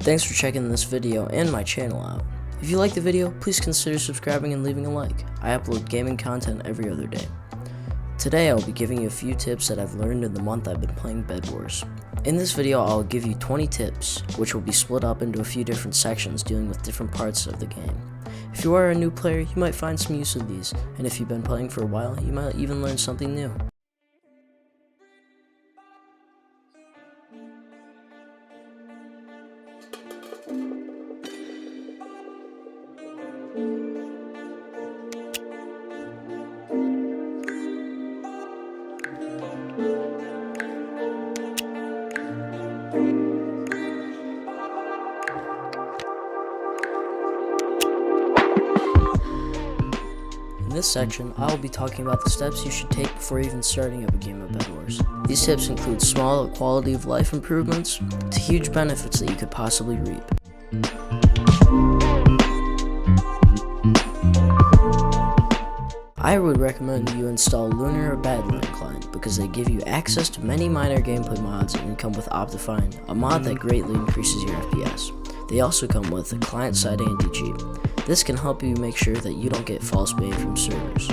Thanks for checking this video and my channel out. If you like the video, please consider subscribing and leaving a like. I upload gaming content every other day. Today I'll be giving you a few tips that I've learned in the month I've been playing Bedwars. In this video I'll give you 20 tips, which will be split up into a few different sections dealing with different parts of the game. If you are a new player, you might find some use of these, and if you've been playing for a while, you might even learn something new. In this section, I will be talking about the steps you should take before even starting up a game of Bedwars. These tips include small quality of life improvements to huge benefits that you could possibly reap. I would recommend you install Lunar or Badline client because they give you access to many minor gameplay mods and come with Optifine, a mod that greatly increases your FPS. They also come with a client-side anti-cheat. This can help you make sure that you don't get false banned from servers.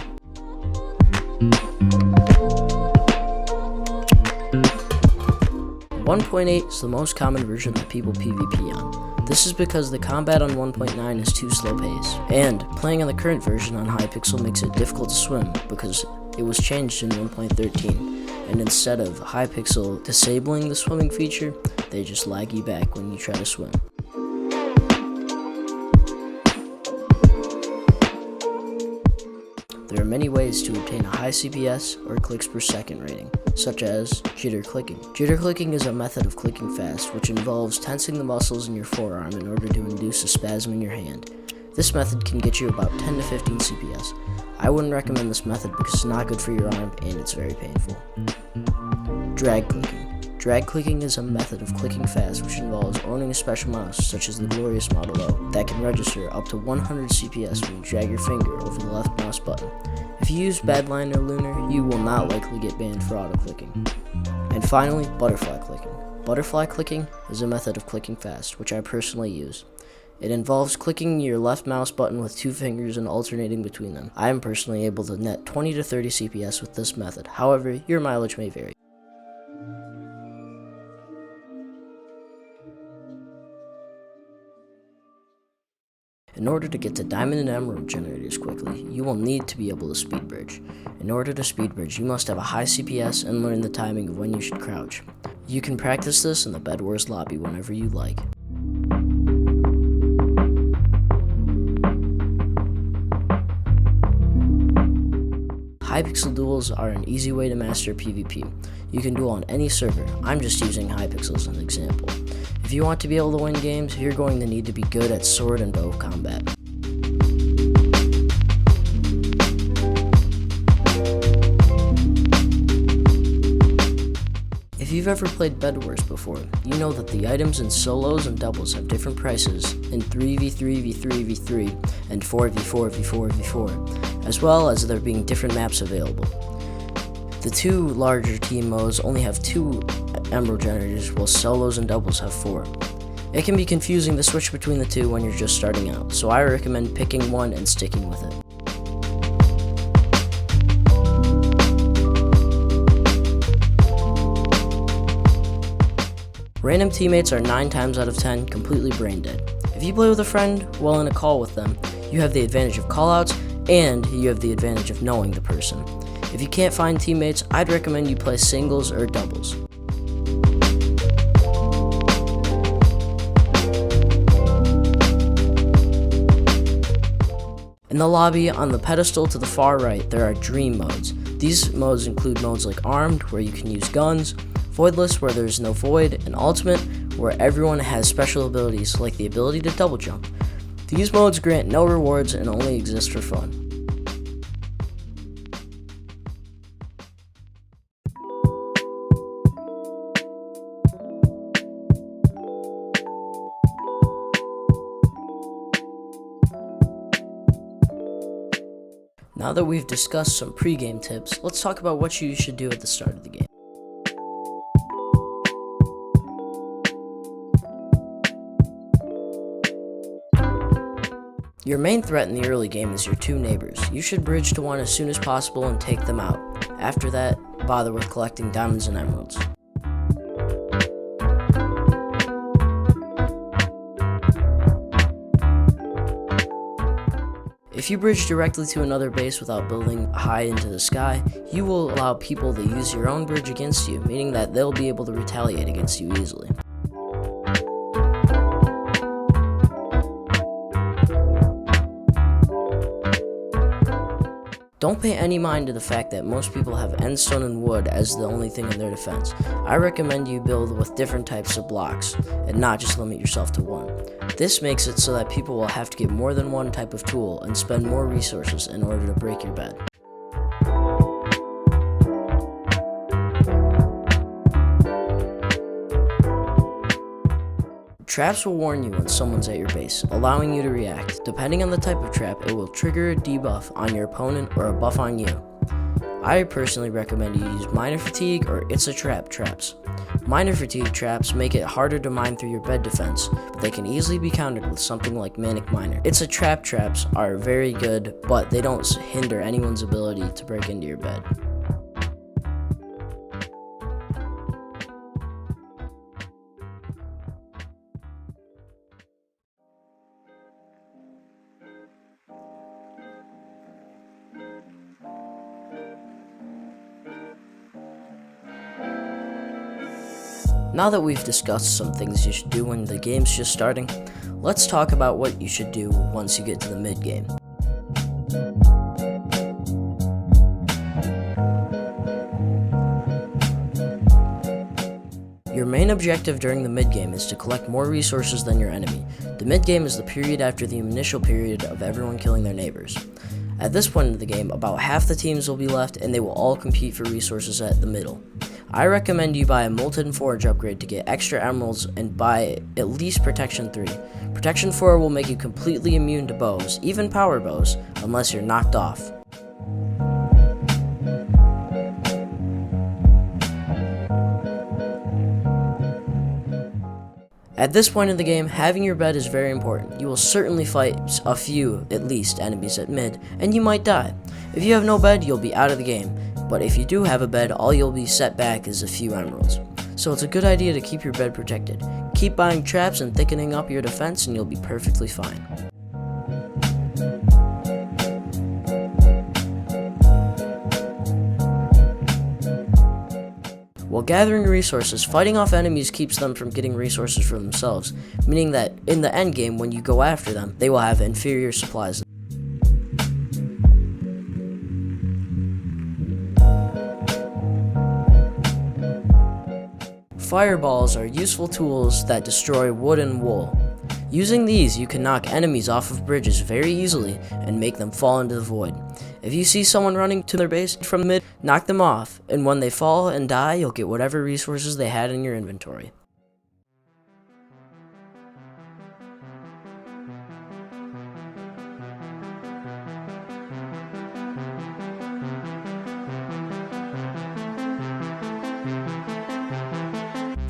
.8 is the most common version that people PvP on. This is because the combat on 1.9 is too slow paced, and playing on the current version on Hypixel makes it difficult to swim because it was changed in 1.13, and instead of Hypixel disabling the swimming feature, they just lag you back when you try to swim. There are many ways to obtain a high CPS or clicks per second rating, such as jitter clicking. Jitter clicking is a method of clicking fast, which involves tensing the muscles in your forearm in order to induce a spasm in your hand. This method can get you about 10 to 15 CPS. I wouldn't recommend this method because it's not good for your arm and it's very painful. Drag clicking. Drag clicking is a method of clicking fast which involves owning a special mouse, such as the glorious Model O, that can register up to 100 CPS when you drag your finger over the left mouse button. If you use Badline or Lunar, you will not likely get banned for auto-clicking. And finally, butterfly clicking. Butterfly clicking is a method of clicking fast, which I personally use. It involves clicking your left mouse button with two fingers and alternating between them. I am personally able to net 20 to 30 CPS with this method, however, your mileage may vary. In order to get to Diamond and Emerald generators quickly, you will need to be able to speed bridge. In order to speed bridge, you must have a high CPS and learn the timing of when you should crouch. You can practice this in the Bedwars lobby whenever you like. Hypixel duels are an easy way to master PvP. You can duel on any server. I'm just using Hypixel as an example. If you want to be able to win games, you're going to need to be good at sword and bow combat. If you've ever played Bedwars before, you know that the items in solos and doubles have different prices in 3v3, v3, v3, and 4v4, v4, v4, as well as there being different maps available. The two larger team modes only have 2 emerald generators, while solos and doubles have 4. It can be confusing to switch between the two when you're just starting out, so I recommend picking one and sticking with it. Random teammates are 9 times out of 10 completely brain dead. If you play with a friend while in a call with them, you have the advantage of callouts and you have the advantage of knowing the person. If you can't find teammates, I'd recommend you play singles or doubles. In the lobby, on the pedestal to the far right, there are dream modes. These modes include modes like Armed, where you can use guns, Voidless, where there is no void, and Ultimate, where everyone has special abilities like the ability to double jump. These modes grant no rewards and only exist for fun. Now that we've discussed some pre-game tips, let's talk about what you should do at the start of the game. Your main threat in the early game is your two neighbors. You should bridge to one as soon as possible and take them out. After that, bother with collecting diamonds and emeralds. If you bridge directly to another base without building high into the sky, you will allow people to use your own bridge against you, meaning that they'll be able to retaliate against you easily. Don't pay any mind to the fact that most people have endstone and wood as the only thing in their defense. I recommend you build with different types of blocks, and not just limit yourself to one. This makes it so that people will have to get more than one type of tool and spend more resources in order to break your bed. Traps will warn you when someone's at your base, allowing you to react. Depending on the type of trap, it will trigger a debuff on your opponent or a buff on you. I personally recommend you use Miner Fatigue or It's a Trap traps. Miner Fatigue traps make it harder to mine through your bed defense, but they can easily be countered with something like Manic Miner. It's a Trap traps are very good, but they don't hinder anyone's ability to break into your bed. Now that we've discussed some things you should do when the game's just starting, let's talk about what you should do once you get to the mid-game. Your main objective during the mid-game is to collect more resources than your enemy. The mid-game is the period after the initial period of everyone killing their neighbors. At this point in the game, about half the teams will be left and they will all compete for resources at the middle. I recommend you buy a Molten Forge upgrade to get extra emeralds and buy at least Protection 3. Protection 4 will make you completely immune to bows, even power bows, unless you're knocked off. At this point in the game, having your bed is very important. You will certainly fight a few, at least, enemies at mid, and you might die. If you have no bed, you'll be out of the game. But if you do have a bed, all you'll be set back is a few emeralds. So it's a good idea to keep your bed protected. Keep buying traps and thickening up your defense and you'll be perfectly fine. While gathering resources, fighting off enemies keeps them from getting resources for themselves, meaning that in the endgame, when you go after them, they will have inferior supplies. Fireballs are useful tools that destroy wood and wool. Using these, you can knock enemies off of bridges very easily and make them fall into the void. If you see someone running to their base from mid, knock them off, and when they fall and die, you'll get whatever resources they had in your inventory.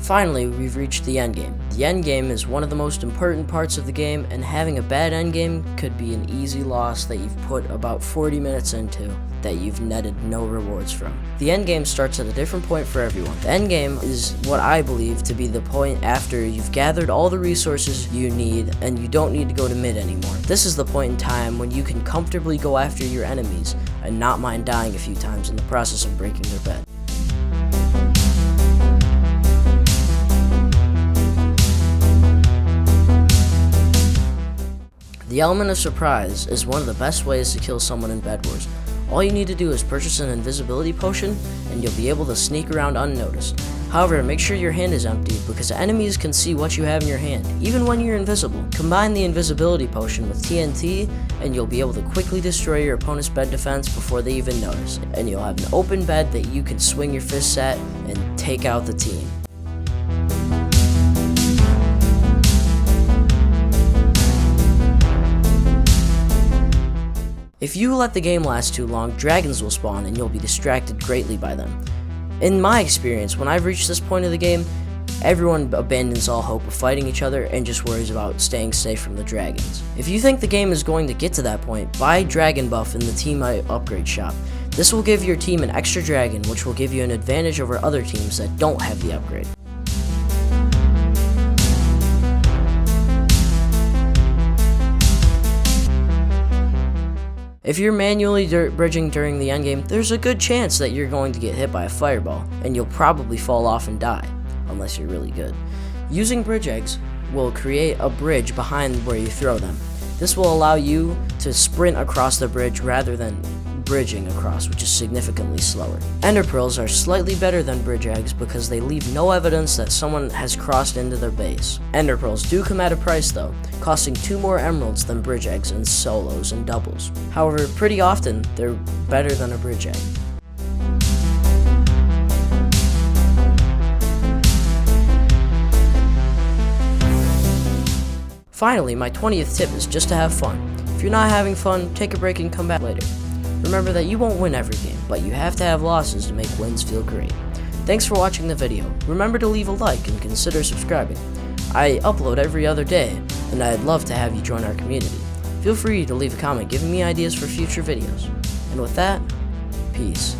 Finally, we've reached the endgame. The endgame is one of the most important parts of the game, and having a bad endgame could be an easy loss that you've put about 40 minutes into that you've netted no rewards from. The endgame starts at a different point for everyone. The endgame is what I believe to be the point after you've gathered all the resources you need and you don't need to go to mid anymore. This is the point in time when you can comfortably go after your enemies and not mind dying a few times in the process of breaking their bed. The element of surprise is one of the best ways to kill someone in Bedwars. All you need to do is purchase an invisibility potion and you'll be able to sneak around unnoticed. However, make sure your hand is empty because enemies can see what you have in your hand, even when you're invisible. Combine the invisibility potion with TNT and you'll be able to quickly destroy your opponent's bed defense before they even notice. And you'll have an open bed that you can swing your fists at and take out the team. If you let the game last too long, dragons will spawn and you'll be distracted greatly by them. In my experience, when I've reached this point of the game, Everyone abandons all hope of fighting each other and just worries about staying safe from the dragons. If you think the game is going to get to that point, buy Dragon Buff in the Team Upgrade shop. This will give your team an extra dragon, which will give you an advantage over other teams that don't have the upgrade. If you're manually bridging during the endgame, there's a good chance that you're going to get hit by a fireball, and you'll probably fall off and die, unless you're really good. Using bridge eggs will create a bridge behind where you throw them. This will allow you to sprint across the bridge rather than bridging across, which is significantly slower. Ender pearls are slightly better than bridge eggs because they leave no evidence that someone has crossed into their base. Ender pearls do come at a price though, costing 2 more emeralds than bridge eggs in solos and doubles. However, pretty often they're better than a bridge egg. Finally, my 20th tip is just to have fun. If you're not having fun, take a break and come back later. Remember that you won't win every game, but you have to have losses to make wins feel great. Thanks for watching the video. Remember to leave a like and consider subscribing. I upload every other day, and I'd love to have you join our community. Feel free to leave a comment giving me ideas for future videos. And with that, peace.